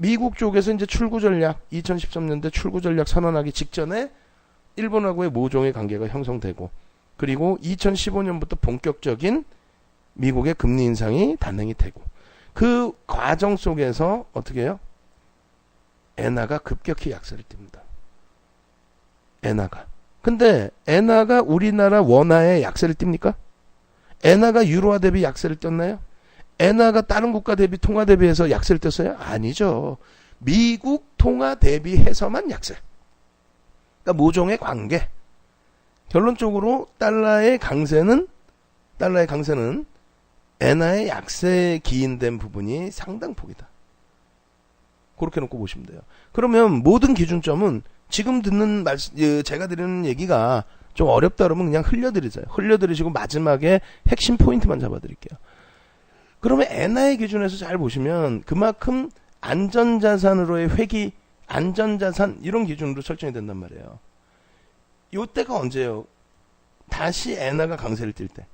미국 쪽에서 이제 출구 전략 2013년대 출구 전략 선언하기 직전에 일본하고의 모종의 관계가 형성되고 그리고 2015년부터 본격적인 미국의 금리 인상이 단행이 되고 그 과정 속에서 어떻게 해요? 엔화가 급격히 약세를 띱니다. 엔화가. 근데 엔화가 우리나라 원화에 약세를 띱니까? 엔화가 유로화 대비 약세를 떴나요? 엔화가 다른 국가 대비 통화 대비해서 약세를 떴어요? 아니죠. 미국 통화 대비해서만 약세. 그러니까 모종의 관계. 결론적으로 달러의 강세는 엔화의 약세에 기인된 부분이 상당폭이다. 그렇게 놓고 보시면 돼요. 그러면 모든 기준점은 지금 듣는 제가 드리는 얘기가 좀 어렵다 그러면 그냥 흘려드리시고 마지막에 핵심 포인트만 잡아드릴게요. 그러면 엔화의 기준에서 잘 보시면 그만큼 안전자산으로의 회귀, 안전자산 이런 기준으로 설정이 된단 말이에요. 요때가 언제예요? 다시 엔화가 강세를 띨 때.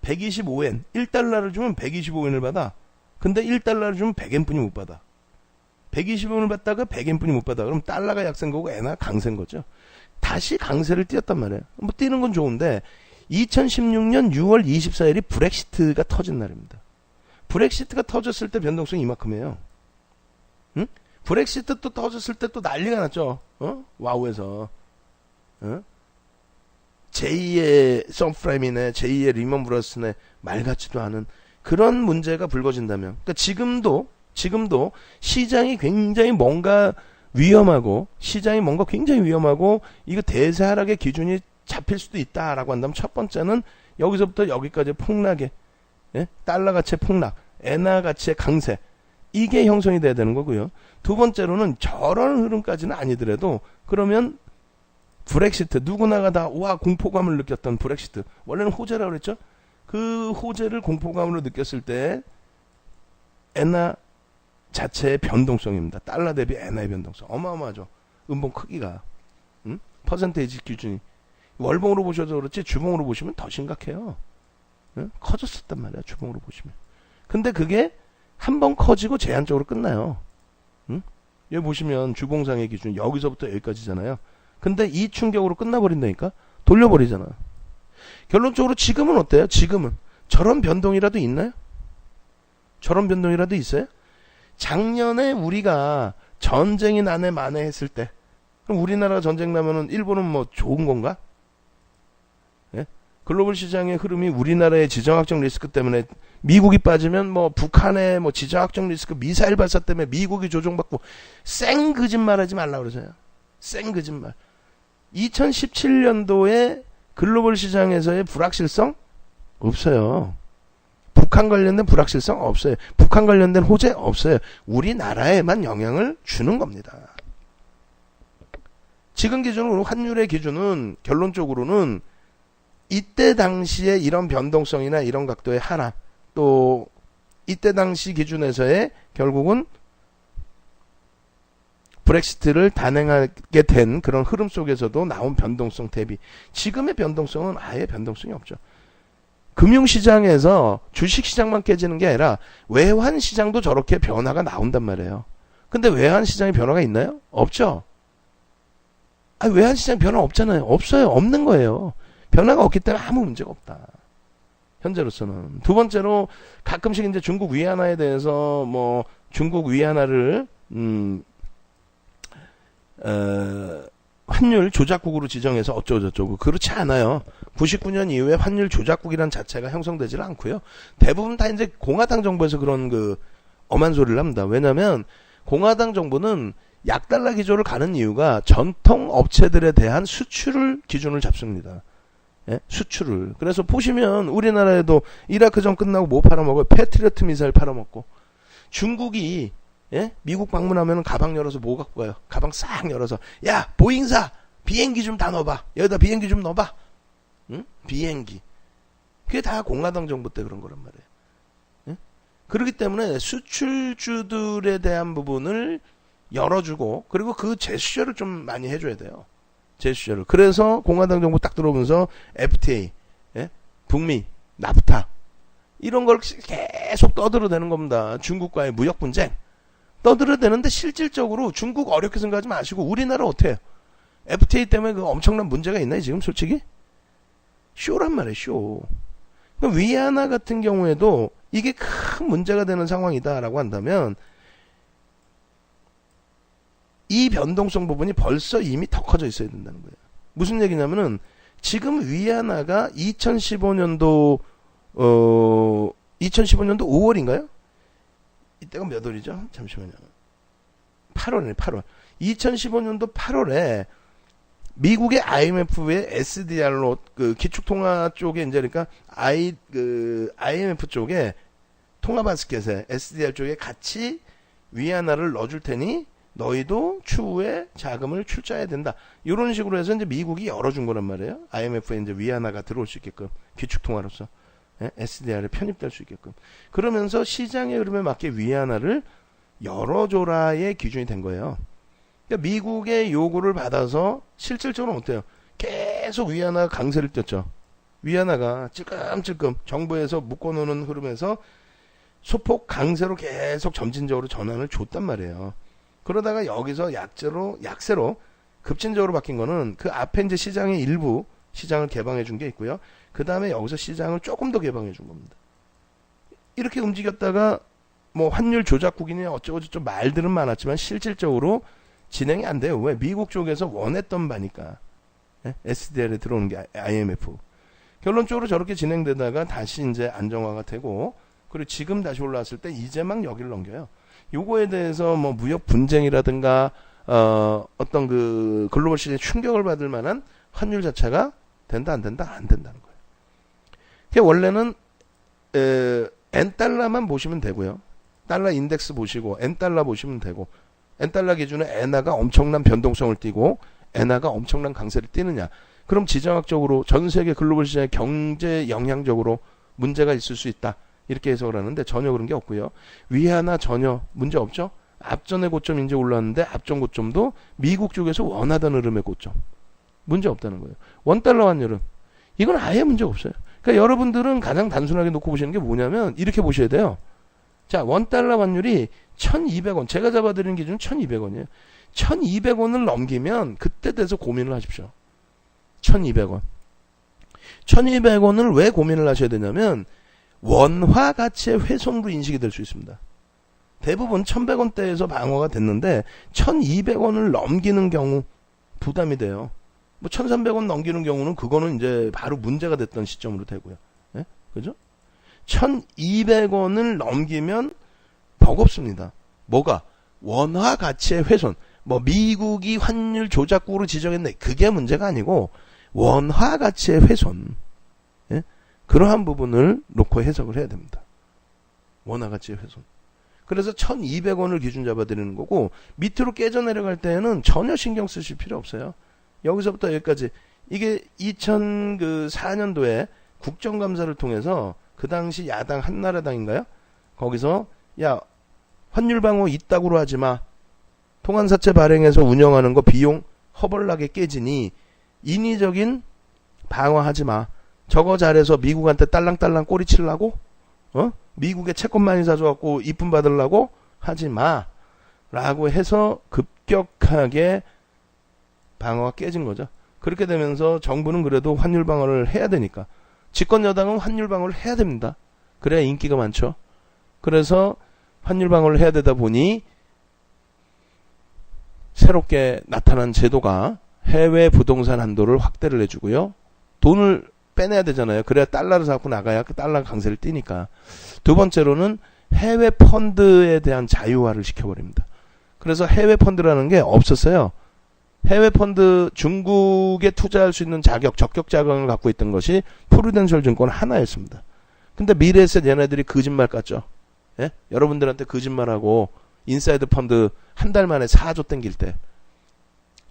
125엔, 1달러를 주면 125엔을 받아. 근데 1달러를 주면 100엔뿐이 못 받아. 125엔을 받다가 100엔뿐이 못 받아. 그럼 달러가 약세인 거고 엔화가 강세인 거죠. 다시 강세를 띄었단 말이에요. 뭐 띄는 건 좋은데 2016년 6월 24일이 브렉시트가 터진 날입니다. 브렉시트가 터졌을 때 변동성이 이만큼이에요. 응? 브렉시트 또 터졌을 때 또 난리가 났죠. 와우에서. 제2의 서프라임이네, 제2의 리먼 브러스네, 말 같지도 않은 그런 문제가 불거진다면, 그러니까 지금도 시장이 굉장히 뭔가 위험하고, 이거 대세 하락의 기준이 잡힐 수도 있다라고 한다면 첫 번째는 여기서부터 여기까지 폭락에, 달러 가치의 폭락, 엔화 가치의 강세, 이게 형성이 돼야 되는 거고요. 두 번째로는 저런 흐름까지는 아니더라도 그러면 브렉시트, 누구나가 다 와 공포감을 느꼈던 브렉시트, 원래는 호재라고 그랬죠. 그 호재를 공포감으로 느꼈을 때 엔화 자체의 변동성입니다. 달러 대비 엔화의 변동성 어마어마하죠. 음봉 크기가 퍼센테이지 기준이 월봉으로 보셔도 그렇지 주봉으로 보시면 더 심각해요. 커졌었단 말이야, 주봉으로 보시면. 근데 그게 한번 커지고 제한적으로 끝나요. 여기 보시면 주봉상의 기준 여기서부터 여기까지잖아요. 근데 이 충격으로 끝나버린다니까? 돌려버리잖아. 결론적으로 지금은 어때요? 지금은 저런 변동이라도 있나요? 저런 변동이라도 있어요? 작년에 우리가 전쟁이 나네 마네 했을 때, 그럼 우리나라가 전쟁 나면은 일본은 뭐 좋은 건가? 예? 글로벌 시장의 흐름이 우리나라의 지정학적 리스크 때문에 미국이 빠지면 뭐 북한의 뭐 지정학적 리스크 미사일 발사 때문에 미국이 조종받고 쌩 거짓말하지 말라고 그러세요. 쌩 거짓말. 2017년도에 글로벌 시장에서의 불확실성 없어요. 북한 관련된 불확실성 없어요. 북한 관련된 호재 없어요. 우리나라에만 영향을 주는 겁니다. 지금 기준으로 환율의 기준은 결론적으로는 이때 당시에 이런 변동성이나 이런 각도의 하락, 또 이때 당시 기준에서의 결국은 브렉시트를 단행하게 된 그런 흐름 속에서도 나온 변동성 대비 지금의 변동성은 아예 변동성이 없죠. 금융시장에서 주식시장만 깨지는 게 아니라 외환시장도 저렇게 변화가 나온단 말이에요. 근데 외환시장에 변화가 있나요? 없죠. 외환시장 변화 없잖아요. 없어요. 없는 거예요. 변화가 없기 때문에 아무 문제가 없다. 현재로서는. 두 번째로 가끔씩 이제 중국 위안화에 대해서 뭐 중국 위안화를 환율 조작국으로 지정해서 어쩌고저쩌고 그렇지 않아요. 99년 이후에 환율 조작국이란 자체가 형성되지는 않고요. 대부분 다 이제 공화당 정부에서 그런 그 엄한 소리를 합니다. 왜냐하면 공화당 정부는 약달러 기조를 가는 이유가 전통 업체들에 대한 수출을 기준을 잡습니다. 예? 수출을. 그래서 보시면 우리나라에도 이라크전 끝나고 뭐 팔아먹어요? 패트리어트 미사일 팔아먹고. 중국이 미국 방문하면 가방 열어서 뭐 갖고 가요? 가방 싹 열어서 야 보잉사 비행기 좀 다 넣어봐. 여기다 비행기 좀 넣어봐. 응? 비행기. 그게 다 공화당 정부 때 그런 거란 말이에요. 응? 그렇기 때문에 수출주들에 대한 부분을 열어주고 그리고 그 제스처를 좀 많이 해줘야 돼요. 제스처를. 그래서 공화당 정부 딱 들어오면서 FTA, 북미, 나프타 이런 걸 계속 떠들어대는 겁니다. 중국과의 무역 분쟁. 떠들어대는데 실질적으로 중국 어렵게 생각하지 마시고 우리나라 어떻게 해요? FTA 때문에 그 엄청난 문제가 있나요 지금 솔직히? 쇼란 말이에요 쇼. 그럼 위안화 같은 경우에도 이게 큰 문제가 되는 상황이다라고 한다면 이 변동성 부분이 벌써 이미 더 커져 있어야 된다는 거예요. 무슨 얘기냐면은 지금 위안화가 2015년도 5월인가요? 이때가 몇 월이죠? 잠시만요. 8월이네 8월. 2015년도 8월에 미국의 IMF의 SDR로 그 기축통화 쪽에 이제 그러니까 IMF 쪽에 통화바스켓에 SDR 쪽에 같이 위안화를 넣어줄 테니 너희도 추후에 자금을 출자해야 된다. 이런 식으로 해서 이제 미국이 열어준 거란 말이에요. IMF에 이제 위안화가 들어올 수 있게끔 기축통화로서 SDR에 편입될 수 있게끔. 그러면서 시장의 흐름에 맞게 위안화를 열어줘라의 기준이 된 거예요. 그러니까 미국의 요구를 받아서 실질적으로 어때요? 계속 위안화 강세를 띄었죠. 위안화가 찔끔찔끔 정부에서 묶어놓는 흐름에서 소폭 강세로 계속 점진적으로 전환을 줬단 말이에요. 그러다가 여기서 약세로 급진적으로 바뀐 거는 그 앞에 이제 시장의 일부 시장을 개방해 준 게 있고요. 그 다음에 여기서 시장을 조금 더 개방해 준 겁니다. 이렇게 움직였다가 뭐 환율 조작국이니 어쩌고저쩌고 말들은 많았지만 실질적으로 진행이 안 돼요. 왜? 미국 쪽에서 원했던 바니까. SDR에 들어오는 게 IMF. 결론적으로 저렇게 진행되다가 다시 이제 안정화가 되고 그리고 지금 다시 올라왔을 때 이제 막 여기를 넘겨요. 요거에 대해서 뭐 무역 분쟁이라든가 어떤 그 글로벌 시장에 충격을 받을 만한 환율 자체가 된다 안 된다 안 된다는 거예요. 그게 원래는 N달러만 보시면 되고요. 달러 인덱스 보시고 N달러 보시면 되고 N달러 기준에 엔화가 엄청난 변동성을 띠고 엔화가 엄청난 강세를 띠느냐. 그럼 지정학적으로 전 세계 글로벌 시장의 경제 영향적으로 문제가 있을 수 있다. 이렇게 해석을 하는데 전혀 그런 게 없고요. 위안화 전혀 문제 없죠. 앞전의 고점 이제 올라왔는데 앞전 고점도 미국 쪽에서 원하던 흐름의 고점. 문제 없다는 거예요. 원달러 환율은 이건 아예 문제가 없어요. 그러니까 여러분들은 가장 단순하게 놓고 보시는 게 뭐냐면 이렇게 보셔야 돼요. 자, 원달러 환율이 1200원. 제가 잡아드리는 기준은 1200원이에요. 1200원을 넘기면 그때 돼서 고민을 하십시오. 1200원. 1200원을 왜 고민을 하셔야 되냐면 원화 가치의 훼손으로 인식이 될 수 있습니다. 대부분 1100원대에서 방어가 됐는데 1200원을 넘기는 경우 부담이 돼요. 뭐 1300원 넘기는 경우는 그거는 이제 바로 문제가 됐던 시점으로 되고요. 예? 그죠? 1200원을 넘기면 버겁습니다. 뭐가? 원화 가치의 훼손. 뭐 미국이 환율 조작국으로 지정했네. 그게 문제가 아니고 원화 가치의 훼손. 예? 그러한 부분을 놓고 해석을 해야 됩니다. 원화 가치의 훼손. 그래서 1200원을 기준 잡아드리는 거고 밑으로 깨져 내려갈 때에는 전혀 신경 쓰실 필요 없어요. 여기서부터 여기까지 이게 2004년도에 국정감사를 통해서 그 당시 야당 한나라당인가요? 거기서 야 환율 방어 이따구로 하지 마. 통한사채 발행해서 운영하는 거 비용 허벌나게 깨지니 인위적인 방어하지 마. 저거 잘해서 미국한테 딸랑딸랑 꼬리 치려고? 미국에 채권 많이 사줘갖고 이쁨 받으려고? 하지 마. 라고 해서 급격하게 방어가 깨진 거죠. 그렇게 되면서 정부는 그래도 환율 방어를 해야 되니까. 집권 여당은 환율 방어를 해야 됩니다. 그래야 인기가 많죠. 그래서 환율 방어를 해야 되다 보니 새롭게 나타난 제도가 해외 부동산 한도를 확대를 해주고요. 돈을 빼내야 되잖아요. 그래야 달러를 사고 나가야 그 달러 강세를 띠니까. 두 번째로는 해외 펀드에 대한 자유화를 시켜버립니다. 그래서 해외 펀드라는 게 없었어요. 해외 펀드 중국에 투자할 수 있는 자격, 적격 자금을 갖고 있던 것이 프루덴셜 증권 하나였습니다. 근데 미래에셋 얘네들이 거짓말 깠죠. 예? 여러분들한테 거짓말하고 인사이드 펀드 한 달 만에 4조 땡길 때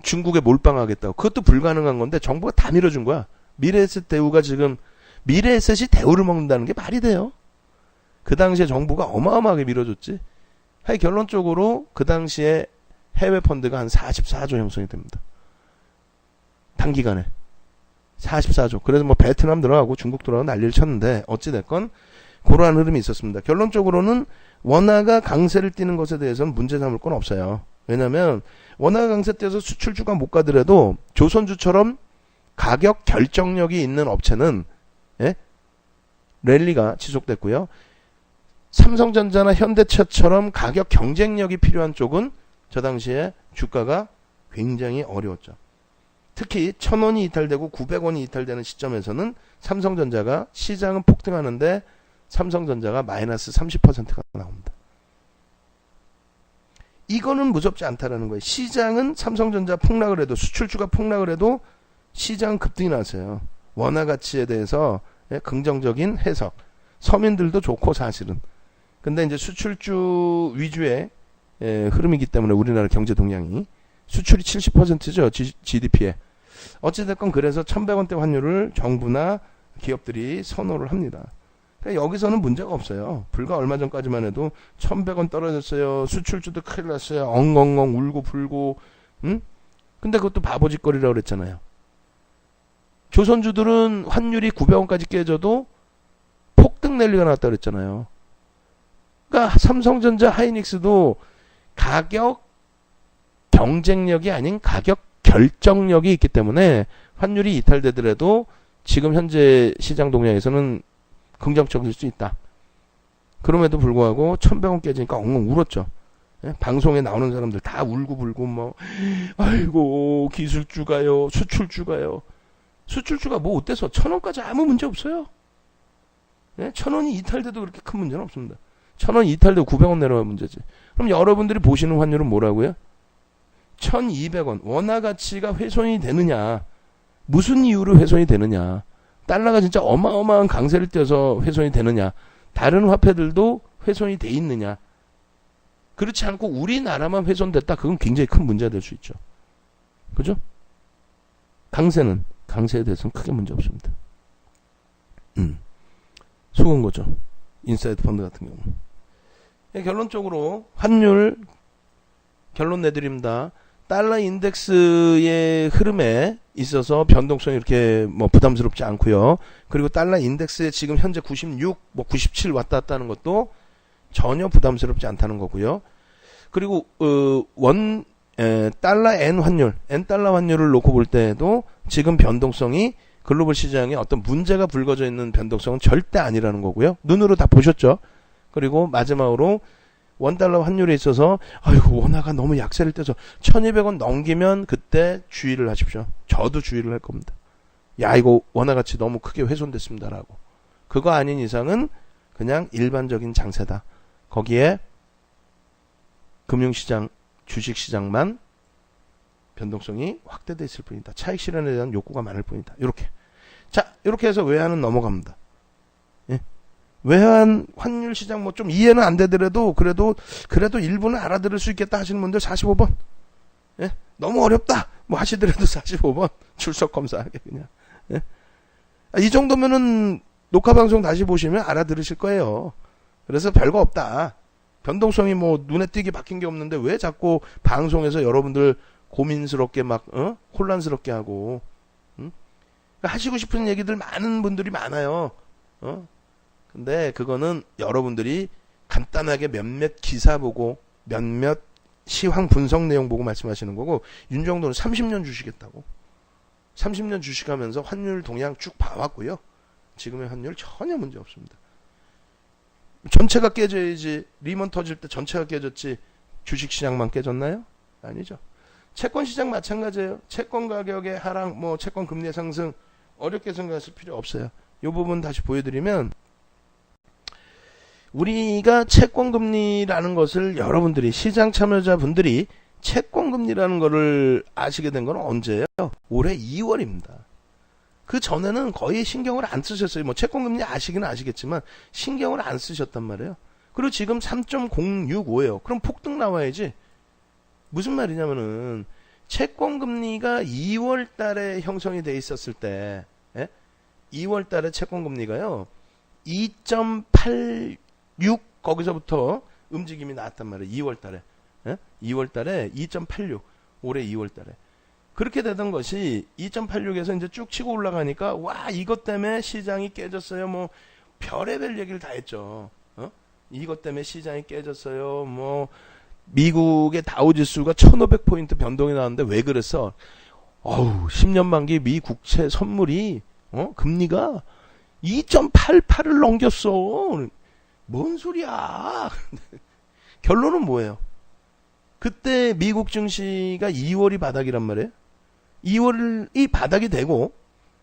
중국에 몰빵하겠다고. 그것도 불가능한 건데 정부가 다 밀어준 거야. 미래에셋 대우가 지금 미래에셋이 대우를 먹는다는 게 말이 돼요. 그 당시에 정부가 어마어마하게 밀어줬지. 결론적으로 그 당시에 해외 펀드가 한 44조 형성이 됩니다. 단기간에 44조. 그래서 뭐 베트남 들어가고 중국 들어가고 난리를 쳤는데 어찌됐건 그러한 흐름이 있었습니다. 결론적으로는 원화가 강세를 띠는 것에 대해서는 문제 삼을 건 없어요. 왜냐면 원화가 강세 띄어서 수출주가 못 가더라도 조선주처럼 가격 결정력이 있는 업체는 예? 랠리가 지속됐고요. 삼성전자나 현대차처럼 가격 경쟁력이 필요한 쪽은 저 당시에 주가가 굉장히 어려웠죠. 특히 1,000원이 이탈되고 900원이 이탈되는 시점에서는 삼성전자가 시장은 폭등하는데 삼성전자가 마이너스 30%가 나옵니다. 이거는 무섭지 않다라는 거예요. 시장은 삼성전자 폭락을 해도 수출주가 폭락을 해도 시장 급등이 나왔어요. 원화 가치에 대해서 긍정적인 해석. 서민들도 좋고 사실은. 근데 이제 수출주 위주의 흐름이기 때문에 우리나라 경제 동향이 수출이 70%죠. GDP에. 어찌됐건 그래서 1,100원대 환율을 정부나 기업들이 선호를 합니다. 그러니까 여기서는 문제가 없어요. 불과 얼마 전까지만 해도 1,100원 떨어졌어요. 수출주도 큰일 났어요. 엉엉엉 울고 불고. 응? 근데 그것도 바보짓거리라고 그랬잖아요. 조선주들은 환율이 900원까지 깨져도 폭등 랠리가 나왔다고 그랬잖아요. 그러니까 삼성전자, 하이닉스도 가격 경쟁력이 아닌 가격 결정력이 있기 때문에 환율이 이탈되더라도 지금 현재 시장 동향에서는 긍정적일 수 있다. 그럼에도 불구하고 1,100원 깨지니까 엉엉 울었죠. 예? 방송에 나오는 사람들 다 울고 불고 뭐 아이고 기술주가요, 수출주가요. 수출주가 뭐 어때서 1,000원까지 아무 문제 없어요. 예? 1,000원이 이탈돼도 그렇게 큰 문제는 없습니다. 1,000원 이탈되고 900원 내려가면 문제지. 그럼 여러분들이 보시는 환율은 뭐라고요? 1,200원. 원화 가치가 훼손이 되느냐? 무슨 이유로 훼손이 되느냐? 달러가 진짜 어마어마한 강세를 띄어서 훼손이 되느냐? 다른 화폐들도 훼손이 돼 있느냐? 그렇지 않고 우리나라만 훼손됐다. 그건 굉장히 큰 문제가 될 수 있죠. 그죠? 강세에 대해서는 크게 문제 없습니다. 속은 거죠. 인사이드 펀드 같은 경우는. 결론적으로 환율 결론 내드립니다. 달러 인덱스의 흐름에 있어서 변동성이 이렇게 뭐 부담스럽지 않고요. 그리고 달러 인덱스에 지금 현재 96, 뭐 97 왔다 갔다 하는 것도 전혀 부담스럽지 않다는 거고요. 그리고 달러 N 환율, N 달러 환율을 놓고 볼 때에도 지금 변동성이 글로벌 시장에 어떤 문제가 불거져 있는 변동성은 절대 아니라는 거고요. 눈으로 다 보셨죠? 그리고 마지막으로 원달러 환율에 있어서 아이고 원화가 너무 약세를 떼서 1,200원 넘기면 그때 주의를 하십시오. 저도 주의를 할 겁니다. 야 이거 원화 가치 너무 크게 훼손됐습니다라고. 그거 아닌 이상은 그냥 일반적인 장세다. 거기에 금융시장, 주식시장만 변동성이 확대되어 있을 뿐이다. 차익 실현에 대한 욕구가 많을 뿐이다. 이렇게. 자, 이렇게 해서 외환은 넘어갑니다. 예. 외환 환율 시장 뭐 좀 이해는 안 되더라도 그래도 일부는 알아들을 수 있겠다 하시는 분들 45번. 예? 너무 어렵다. 뭐 하시더라도 45번 출석 검사하게 그냥. 예? 이 정도면은 녹화 방송 다시 보시면 알아들으실 거예요. 그래서 별거 없다. 변동성이 뭐 눈에 띄게 바뀐 게 없는데 왜 자꾸 방송에서 여러분들 고민스럽게 막 혼란스럽게 하고 하시고 싶은 얘기들 많은 분들이 많아요. 근데 그거는 여러분들이 간단하게 몇몇 기사 보고 몇몇 시황 분석 내용 보고 말씀하시는 거고 윤정도는 30년 주시겠다고. 30년 주식하면서 환율 동향 쭉 봐왔고요. 지금의 환율 전혀 문제 없습니다. 전체가 깨져야지. 리먼 터질 때 전체가 깨졌지 주식시장만 깨졌나요? 아니죠. 채권시장 마찬가지예요. 채권 가격의 하락, 뭐 채권 금리의 상승 어렵게 생각하실 필요 없어요. 이 부분 다시 보여드리면 우리가 채권금리라는 것을 여러분들이 시장 참여자분들이 채권금리라는 것을 아시게 된 건 언제예요? 올해 2월입니다. 그 전에는 거의 신경을 안 쓰셨어요. 뭐 채권금리 아시기는 아시겠지만 신경을 안 쓰셨단 말이에요. 그리고 지금 3.065예요. 그럼 폭등 나와야지. 무슨 말이냐면은 채권금리가 2월 달에 형성이 돼 있었을 때 2월 달에 채권금리가요 2.86 거기서부터 움직임이 나왔단 말이에요. 2월 달에 2월 달에 2.86 올해 2월 달에 그렇게 되던 것이 2.86에서 이제 쭉 치고 올라가니까 와 이것 때문에 시장이 깨졌어요. 뭐 별의별 얘기를 다 했죠. 이것 때문에 시장이 깨졌어요. 뭐 미국의 다우지수가 1500포인트 변동이 나왔는데 왜 그랬어? 10년 만기 미 국채 선물이 금리가 2.88을 넘겼어. 뭔 소리야? 결론은 뭐예요? 그때 미국 증시가 2월이 바닥이란 말이에요. 2월이 바닥이 되고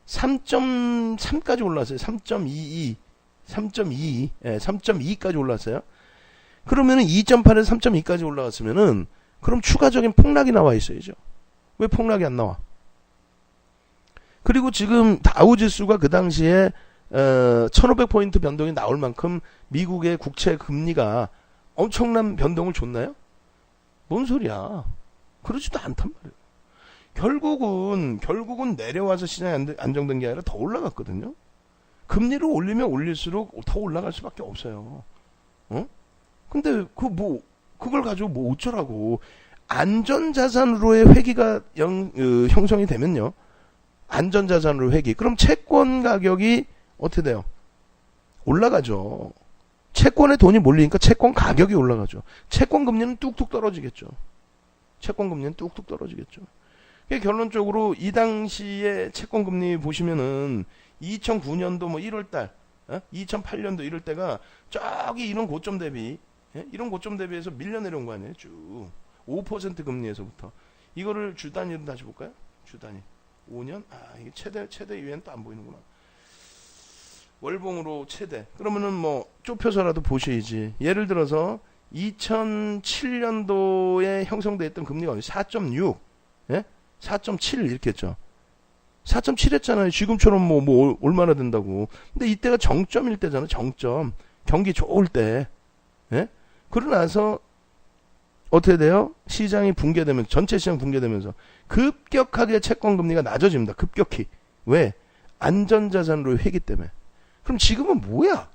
3.3까지 올랐어요. 3.22까지 올랐어요. 그러면은 2.8에서 3.2까지 올라갔으면은 그럼 추가적인 폭락이 나와 있어야죠. 왜 폭락이 안 나와? 그리고 지금 다우지수가 그 당시에 1500포인트 변동이 나올 만큼 미국의 국채 금리가 엄청난 변동을 줬나요? 뭔 소리야. 그러지도 않단 말이에요. 결국은 내려와서 시장이 안정된 게 아니라 더 올라갔거든요. 금리를 올리면 올릴수록 더 올라갈 수밖에 없어요. 근데 그걸 가지고 뭐 어쩌라고. 안전자산으로의 회귀가 형성이 되면요. 안전자산으로 회귀. 그럼 채권 가격이 어떻게 돼요? 올라가죠. 채권에 돈이 몰리니까 채권 가격이 올라가죠. 채권 금리는 뚝뚝 떨어지겠죠. 결론적으로 이 당시에 채권 금리 보시면은 2009년도 뭐 1월달, 2008년도 이럴 때가 저기 이런 고점 대비해서 밀려 내려온 거 아니에요? 쭉 5% 금리에서부터 이거를 주 단위로 다시 볼까요? 주 단위 5년? 이게 최대 이외엔 또 안 보이는구나. 월봉으로 최대. 그러면은 뭐 좁혀서라도 보셔야지. 예를 들어서 2007년도에 형성돼 있던 금리가 4.6, 4.7 이렇게 했죠. 4.7 했잖아요. 지금처럼 뭐 얼마나 된다고. 근데 이때가 정점일 때잖아요. 정점. 경기 좋을 때. 그러고 나서 어떻게 돼요? 시장이 붕괴되면서, 전체 시장 붕괴되면서 급격하게 채권 금리가 낮아집니다. 급격히. 왜? 안전자산으로 회귀 때문에. 그럼 지금은 뭐야?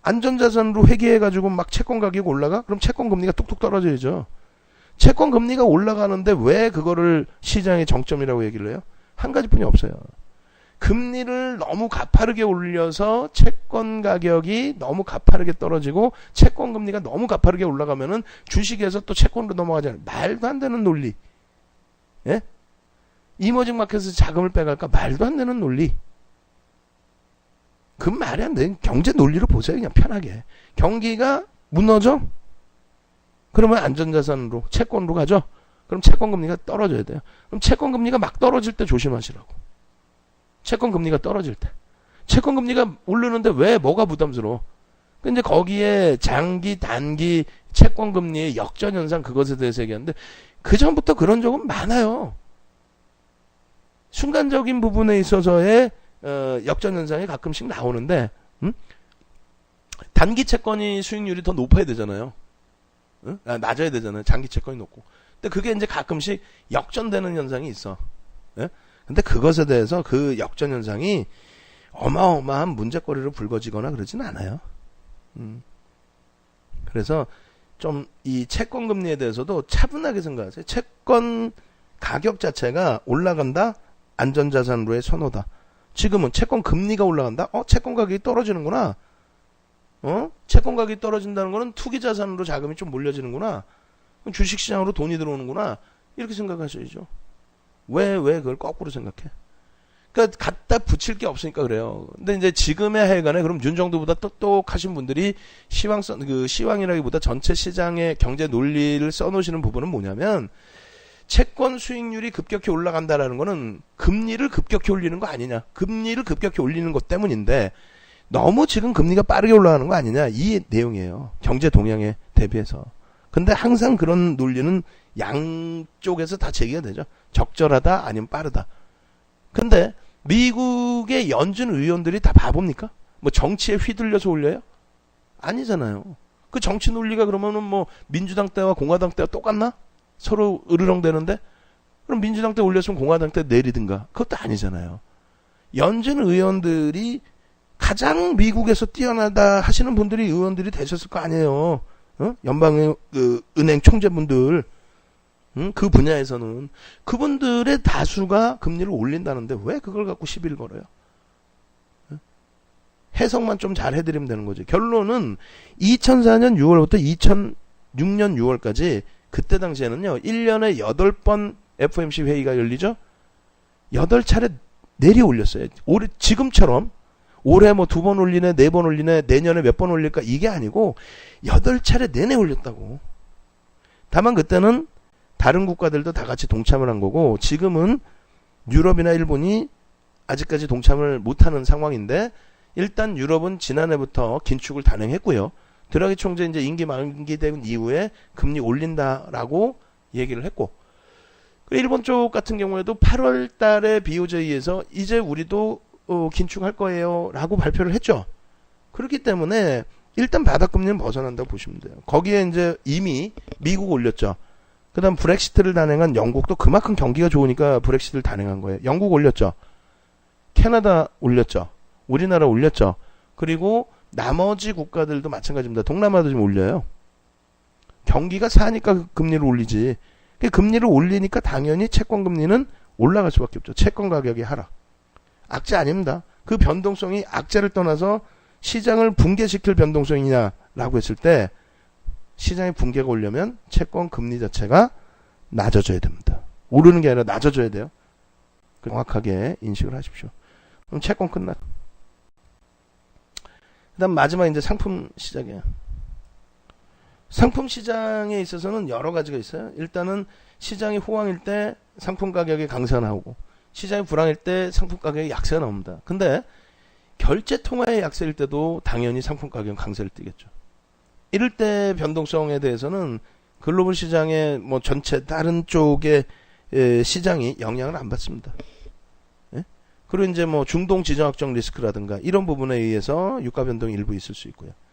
안전자산으로 회귀해가지고 막 채권 가격이 올라가? 그럼 채권 금리가 뚝뚝 떨어져야죠. 채권 금리가 올라가는데 왜 그거를 시장의 정점이라고 얘기를 해요? 한 가지뿐이 없어요. 금리를 너무 가파르게 올려서 채권 가격이 너무 가파르게 떨어지고 채권 금리가 너무 가파르게 올라가면은 주식에서 또 채권으로 넘어가잖아요. 말도 안 되는 논리. 이머징 마켓에서 자금을 빼갈까? 말도 안 되는 논리. 그 말이 안 돼. 경제 논리로 보세요. 그냥 편하게. 경기가 무너져? 그러면 안전자산으로 채권으로 가죠. 그럼 채권 금리가 떨어져야 돼요. 그럼 채권 금리가 막 떨어질 때 조심하시라고. 채권 금리가 떨어질 때. 채권 금리가 오르는데 왜 뭐가 부담스러워? 근데 거기에 장기, 단기 채권 금리의 역전 현상 그것에 대해서 얘기하는데 그 전부터 그런 적은 많아요. 순간적인 부분에 있어서의 역전 현상이 가끔씩 나오는데 단기 채권이 수익률이 더 높아야 되잖아요. 낮아야 되잖아요. 장기 채권이 높고. 근데 그게 이제 가끔씩 역전되는 현상이 있어. 근데 그것에 대해서 그 역전 현상이 어마어마한 문제거리로 불거지거나 그러진 않아요. 그래서 좀 이 채권 금리에 대해서도 차분하게 생각하세요. 채권 가격 자체가 올라간다. 안전자산으로의 선호다. 지금은 채권 금리가 올라간다. 채권 가격이 떨어지는구나. 채권 가격이 떨어진다는 거는 투기 자산으로 자금이 좀 몰려지는구나. 주식시장으로 돈이 들어오는구나. 이렇게 생각하셔야죠. 왜 그걸 거꾸로 생각해? 그러니까 갖다 붙일 게 없으니까 그래요. 근데 이제 지금의 하여간에 그럼 윤정도보다 똑똑하신 분들이 시황이라기보다 전체 시장의 경제 논리를 써놓으시는 부분은 뭐냐면 채권 수익률이 급격히 올라간다라는 거는 금리를 급격히 올리는 거 아니냐. 금리를 급격히 올리는 것 때문인데 너무 지금 금리가 빠르게 올라가는 거 아니냐. 이 내용이에요. 경제 동향에 대비해서. 근데 항상 그런 논리는 양쪽에서 다 제기가 되죠. 적절하다 아니면 빠르다. 근데 미국의 연준 의원들이 다 바보입니까? 뭐 정치에 휘둘려서 올려요? 아니잖아요. 그 정치 논리가 그러면은 뭐 민주당 때와 공화당 때와 똑같나? 서로 으르렁대는데? 그럼 민주당 때 올렸으면 공화당 때 내리든가. 그것도 아니잖아요. 연준 의원들이 가장 미국에서 뛰어나다 하시는 분들이 의원들이 되셨을 거 아니에요. 연방의 은행 총재분들. 그 분야에서는 그분들의 다수가 금리를 올린다는데 왜 그걸 갖고 시비를 걸어요? 해석만 좀 잘 해드리면 되는 거죠. 결론은 2004년 6월부터 2006년 6월까지 그때 당시에는요. 1년에 8번 FOMC 회의가 열리죠. 8차례 내리 올렸어요. 올해 지금처럼 올해 뭐 2번 올리네, 4번 올리네, 내년에 몇 번 올릴까 이게 아니고 8차례 내내 올렸다고. 다만 그때는 다른 국가들도 다 같이 동참을 한 거고 지금은 유럽이나 일본이 아직까지 동참을 못하는 상황인데 일단 유럽은 지난해부터 긴축을 단행했고요. 드라기 총재 이제 임기 만기된 이후에 금리 올린다라고 얘기를 했고 일본 쪽 같은 경우에도 8월 달에 BOJ에서 이제 우리도 긴축할 거예요 라고 발표를 했죠. 그렇기 때문에 일단 바닥금리는 벗어난다고 보시면 돼요. 거기에 이제 이미 미국 올렸죠. 그 다음 브렉시트를 단행한 영국도 그만큼 경기가 좋으니까 브렉시트를 단행한 거예요. 영국 올렸죠. 캐나다 올렸죠. 우리나라 올렸죠. 그리고 나머지 국가들도 마찬가지입니다. 동남아도 좀 올려요. 경기가 사니까 금리를 올리지. 금리를 올리니까 당연히 채권 금리는 올라갈 수밖에 없죠. 채권 가격이 하락. 악재 아닙니다. 그 변동성이 악재를 떠나서 시장을 붕괴시킬 변동성이냐라고 했을 때 시장의 붕괴가 오려면 채권 금리 자체가 낮아져야 됩니다. 오르는 게 아니라 낮아져야 돼요. 정확하게 인식을 하십시오. 그럼 채권 끝나. 그 다음 마지막 이제 상품 시장이에요. 상품 시장에 있어서는 여러 가지가 있어요. 일단은 시장이 호황일 때 상품 가격이 강세가 나오고 시장이 불황일 때 상품 가격이 약세가 나옵니다. 근데 결제 통화의 약세일 때도 당연히 상품 가격은 강세를 띠겠죠. 이럴 때 변동성에 대해서는 글로벌 시장의 뭐 전체 다른 쪽의 시장이 영향을 안 받습니다. 예? 그리고 이제 뭐 중동 지정학적 리스크라든가 이런 부분에 의해서 유가 변동이 일부 있을 수 있고요.